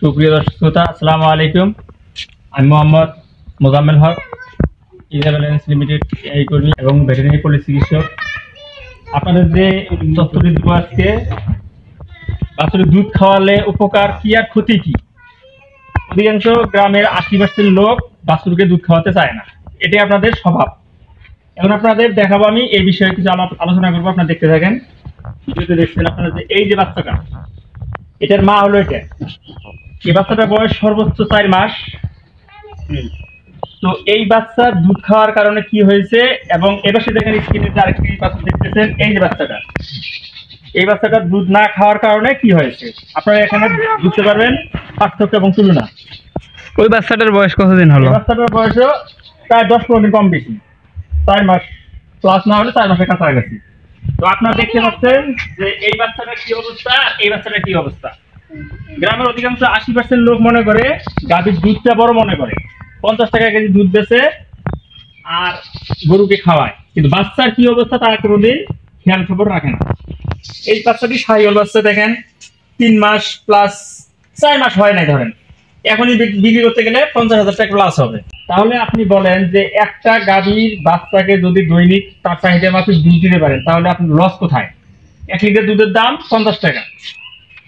সুপ্রিয় দর্শক শ্রোতা, আসসালামু আলাইকুম। আমি মোহাম্মদ মোজাম্মেল হক, ইজাবেলেন্স লিমিটেড এই কর্মী এবং ভেটেরিনারি পল্লী চিকিৎসক। আপনাদের যে তথ্যটি দিব আজকে, বাছুরের দুধ খাওয়ালে উপকার কি আর ক্ষতি কি। অধিকাংশ গ্রামের 80% লোক বাছুরকে দুধ খাওয়াতে চায় না, এটাই আপনাদের স্বভাব। এখন আপনাদের দেখাবো আমি এই বিষয়ে কিছু আলোচনা করবো। আপনারা দেখতে থাকেন। ভিডিওতে দেখছেন আপনারা যে এই যে বাচ্চাটা, এটার মা হলো এটা। এই বাচ্চাটার বয়স সর্বোচ্চ 4 মাস। তো এই বাচ্চার দুধ খাওয়ার কারণে কি হয়েছে, এবং এবার সে দেখেন স্ক্রিনে যে আরেকটি বাচ্চা দেখতেছেন, এই যে বাচ্চাটা, এই বাচ্চাটার দুধ না খাওয়ার কারণে কি হয়েছে আপনারা এখানে বুঝতে পারবেন পার্থক্য এবং তুলনা। ওই বাচ্চাটার বয়স কতদিন হলো? বাচ্চাটার বয়সও প্রায় 10-15 দিন কম বেশি, 4 মাস প্লাস না হলে 4 মাসের কাছাকাছি। তো আপনারা দেখতে পাচ্ছেন যে এই বাচ্চাটার কি অবস্থা, এই বাচ্চাটার কি অবস্থা। গ্রামের অধিকাংশ 80% লোক মনে করে গাভীর দুধটা বড় মনে করে, 50 টাকা কেজি দুধ বেচে আর গরুকে খাওয়ায়, কিন্তু বাচ্চার কি অবস্থা তারা কোনোদিন খেয়াল খবর রাখে না। এই বাচ্চাটি শাহিওয়াল বাচ্চা, দেখেন 3 মাস প্লাস, 4 মাস হয় নাই ধরেন, এখনই বিক্রি করতে গেলে 50,000 টাকা প্লাস হবে। তাহলে আপনি বলেন যে একটা গাভীর বাচ্চাকে যদি দৈনিক তার চাহিদা মাফিক দুধ দিতে পারেন, তাহলে আপনি লস কোথায়? 1 লিটার দুধের দাম 50 টাকা,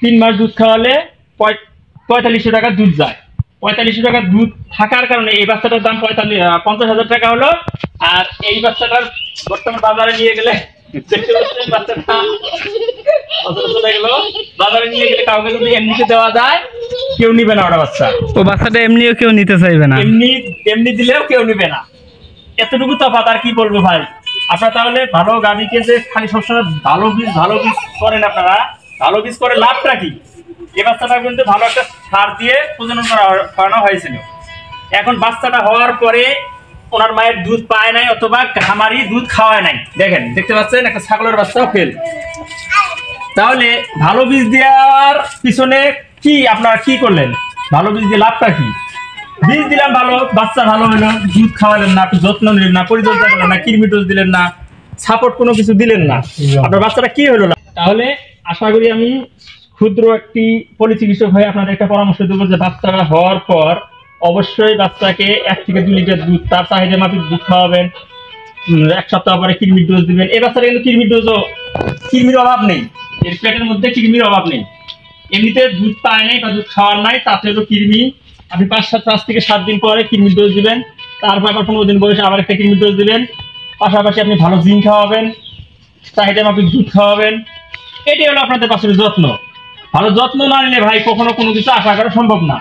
3 মাস দুধ খাওয়ালে 4500 টাকা দুধ যায়। 4500 টাকা দুধ থাকার কারণে এই বাচ্চাটার দাম 50,000 টাকা হলো। আর এই বাচ্চাটার বর্তমান বাজারে নিয়ে গেলে দেখতে পাচ্ছেন বাচ্চাটা চলে গেল। বাজারে নিয়ে গেলে কাউকে যদি এমনিতে দেওয়া যায়, কেউ নিবে না। ওটা বাচ্চা, ও বাচ্চাটা এমনিও কেউ নিতে চাইবে না, এমনি দিলেও কেউ নিবে না। এতটুকু তফাৎ, আর কি বলবো ভাই। আপনারা তাহলে ভালো গাভীকে যে খালি সবসময় ভালো বীজ করেন, আপনারা ভালো বীজ করে লাভটা কি? এই বাচ্চাটা কিন্তু ভালো একটা সার দিয়ে প্রজনন করানো হয়েছিল। এখন বাচ্চাটা হওয়ার পরে ওনার মায়ের দুধ পায় নাই, অথবা খামারি দুধ খাওয়ায় নাই। দেখেন, দেখতে পাচ্ছেন একটা ছাগলের বাচ্চাও ফেল। তাহলে ভালো বীজ দেওয়ার পিছনে কি আপনারা কি করলেন? ভালো বীজ দিয়ে লাভটা কি? বীজ দিলাম ভালো, বাচ্চা ভালো হলো, দুধ খাওয়ালেন না, যত্ন নিলেন না, পরিচর্যা করলেন না, কৃমি ডোজ দিলেন না, সাপোর্ট কোনো কিছু দিলেন না, আপনার বাচ্চাটা কি হলো না? তাহলে আশা করি আমি ক্ষুদ্র একটি পল্লী চিকিৎসক হয়ে আপনাদের একটা পরামর্শ দেবো যে বাচ্চাটা হওয়ার পর অবশ্যই বাচ্চাকে 1 থেকে 2 লিটার দুধ তার চাহিদা মাফিক দুধ খাওয়াবেন। 1 সপ্তাহ পরে কৃমির ডোজ দিবেন। এই বাচ্চাটা কিন্তু কৃমির অভাব নেই, এর পেটের মধ্যে কৃমির অভাব নেই। এমনিতে দুধ পায় নাই বা দুধ খাওয়ার নাই, তাতে হলো কৃমি। আপনি 5 থেকে 7 দিন পরে কৃমির ডোজ দিবেন। তারপর আবার 15 দিন বয়সে আবার একটা কৃমির ডোজ দিবেন। পাশাপাশি আপনি ভালো জিঙ্ক খাওয়াবেন, চাহিদা মাফিক দুধ খাওয়াবেন। এটাই হলো আপনাদের বাছুরের যত্ন। ভালো যত্ন না নিলে ভাই কখনো কোনো কিছু আশা করা সম্ভব না।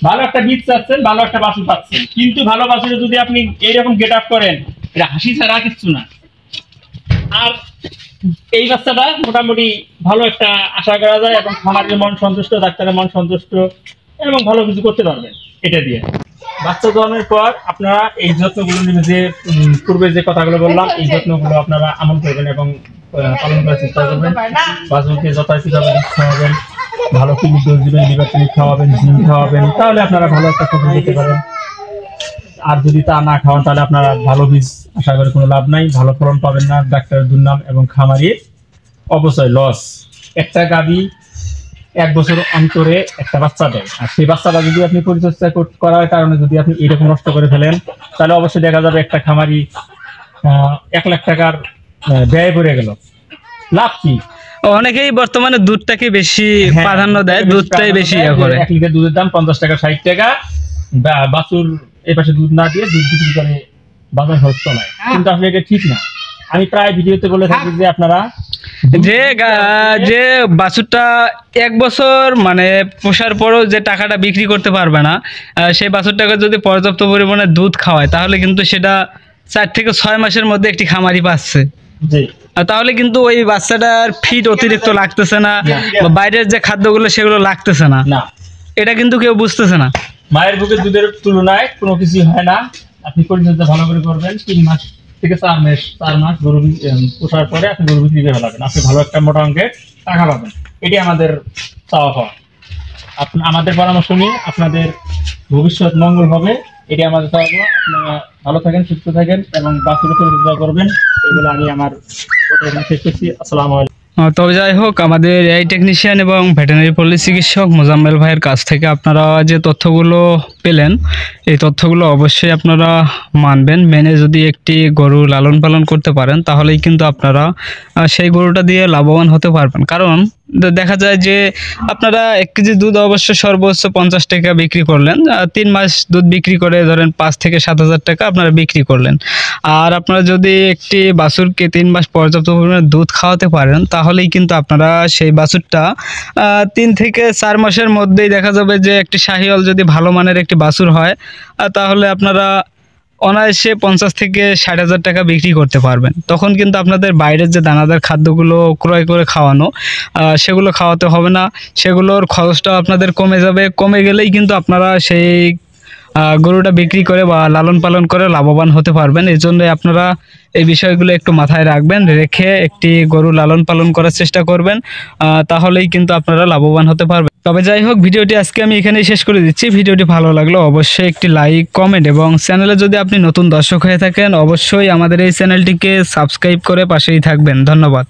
ভালো একটা বীজ চাচ্ছেন, ভালো একটা বাছুর পাচ্ছেন, কিন্তু ভালো বাছুরে যদি আপনি এইরকম গেট আপ করেন, এটা হাসি ছাড়া কিচ্ছু না। আর এই বাচ্চাটা মোটামুটি ভালো একটা আশা করা যায়, এবং খামারের মন সন্তুষ্ট, ডাক্তারের মন সন্তুষ্ট, এবং ভালো কিছু করতে পারবেন এটা দিয়ে। বাচ্চা জন্মের পর আপনারা এই যত্নগুলো নেবেন, যে পূর্বে যে কথাগুলো বললাম, এই যত্নগুলো আপনারা আমল করবেন এবং পালন করার চেষ্টা করবেন। বাছুরকে যথাযথভাবে দুধ খাওয়াবেন, ভালো কৃমির ডোজ দিবেন, লিভার টনিক খাওয়াবেন, জিঙ্ক খাওয়াবেন, তাহলে আপনারা ভালো একটা ফসল পেতে পারেন। আর যদি তা না খাওয়ান, তাহলে আপনারা ভালো বীজ আশা করে কোনো লাভ নাই, ভালো ফলন পাবেন না, ডাক্তারের দুর্নাম এবং খামারির অবশ্যই লস। একটা গাভী 1 বছর অন্তরে একটা বাচ্চা দেয়, আর সেই বাচ্চাটা যদি আপনি পরিচর্যা করার কারণে যদি আপনি এরকম নষ্ট করে ফেলেন, তাহলে অবশ্যই দেখা যাবে একটা খামারি 1 লাখ টাকার ব্যয় পড়ে গেল। লাভ কি? অনেকেই বর্তমানে দুধটাকে বেশি প্রাধান্য দেয়, দুধটাই বেশি করে। 1 লিটার দুধের দাম 50 টাকা 60 টাকা, বাছুর এই পাশে দুধ না দিয়ে দুধ বিক্রি করে বাজার খরচ চলায়, কিন্তু আসলে এটা ঠিক না। আমি প্রায় ভিডিওতে বলে থাকি যে আপনারা যে বাছুরটা 1 বছর মানে পোষার পরও যে টাকাটা বিক্রি করতে পারবে না, সেই বাছুরটাকে যদি পর্যাপ্ত পরিমাণে দুধ খাওয়ায়, তাহলে কিন্তু সেটা 4 থেকে 6 মাসের মধ্যে একটি খামারি পাচ্ছে। তাহলে কিন্তু ওই বাচ্চাটার ফিট অতিরিক্ত লাগতেছে না, বা বাইরের যে খাদ্যগুলো সেগুলো লাগতেছে না, এটা কিন্তু কেউ বুঝতেছে না। মায়ের বুকের দুধের তুলনায় কোনো কিছু হয় না। আপনি পরিচর্যা ভালো করে করবেন, 3 মাস থেকে 4 মাস গরু পোষার পরে আপনি গরু বিক্রি করে ফেলাবেন, আপনি ভালো একটা মোটা অঙ্কের টাকা পাবেন। এটি আমাদের চাওয়া পাওয়া। আমাদের পরামর্শ নিয়ে আপনাদের ভবিষ্যৎ মঙ্গল হবে, এটি আমাদের চাওয়া পাওয়া। আপনারা ভালো থাকেন, সুস্থ থাকেন এবং বাছুরের পরিচর্যা করবেন। এগুলো আমি আমার কথা শেষ করছি। আসসালামু আলাইকুম। তবে যাই হোক, আমাদের এই টেকনিশিয়ান এবং ভেটেরিনারি পল্লী চিকিৎসক মোজাম্মেল ভাইয়ের কাছ থেকে আপনারা যে তথ্যগুলো পেলেন, এই তথ্যগুলো অবশ্যই আপনারা মানবেন। মেনে যদি একটি গরু লালন পালন করতে পারেন তাহলেই কিন্তু আপনারা সেই গরুটা দিয়ে লাভবান হতে পারবেন। কারণ দেখা যায় যে আপনারা 1 কেজি দুধ অবশ্য সর্বোচ্চ 50 টাকা বিক্রি করলেন, 3 মাস দুধ বিক্রি করে ধরেন 5 থেকে 7,000 টাকা আপনারা বিক্রি করলেন। আর আপনারা যদি একটি বাছুরকে 3 মাস পর্যাপ্ত পরিমাণে দুধ খাওয়াতে পারেন তাহলেই কিন্তু আপনারা সেই বাছুরটা 3 থেকে 4 মাসের মধ্যেই দেখা যাবে যে একটি শাহিওয়াল যদি ভালো মানের একটি বাছুর হয় তাহলে আপনারা অনায়াসে 50 থেকে 60,000 টাকা বিক্রি করতে পারবেন। তখন কিন্তু আপনাদের বাইরের যে দানাদার খাদ্যগুলো ক্রয় করে খাওয়ানো, সেগুলো খাওয়াতে হবে না, সেগুলোর খরচটাও আপনাদের কমে যাবে। কমে গেলেই কিন্তু আপনারা সেই গরুটা বিক্রি করে বা লালন পালন করে লাভবান হতে পারবেন। এই জন্য আপনারা এই বিষয়গুলো একটু মাথায় রাখবেন, রেখে একটি গরু লালন পালন করার চেষ্টা করবেন, তাহলেই কিন্তু আপনারা লাভবান হতে পারবেন। তবে যাই হোক, ভিডিওটি আজকে আমি এখানেই শেষ করে দিচ্ছি। ভিডিওটি ভালো লাগলে অবশ্যই একটি লাইক, কমেন্ট এবং চ্যানেলে যদি আপনি নতুন দর্শক হয়ে থাকেন অবশ্যই আমাদের এই চ্যানেলটিকে সাবস্ক্রাইব করে পাশেই থাকবেন। ধন্যবাদ।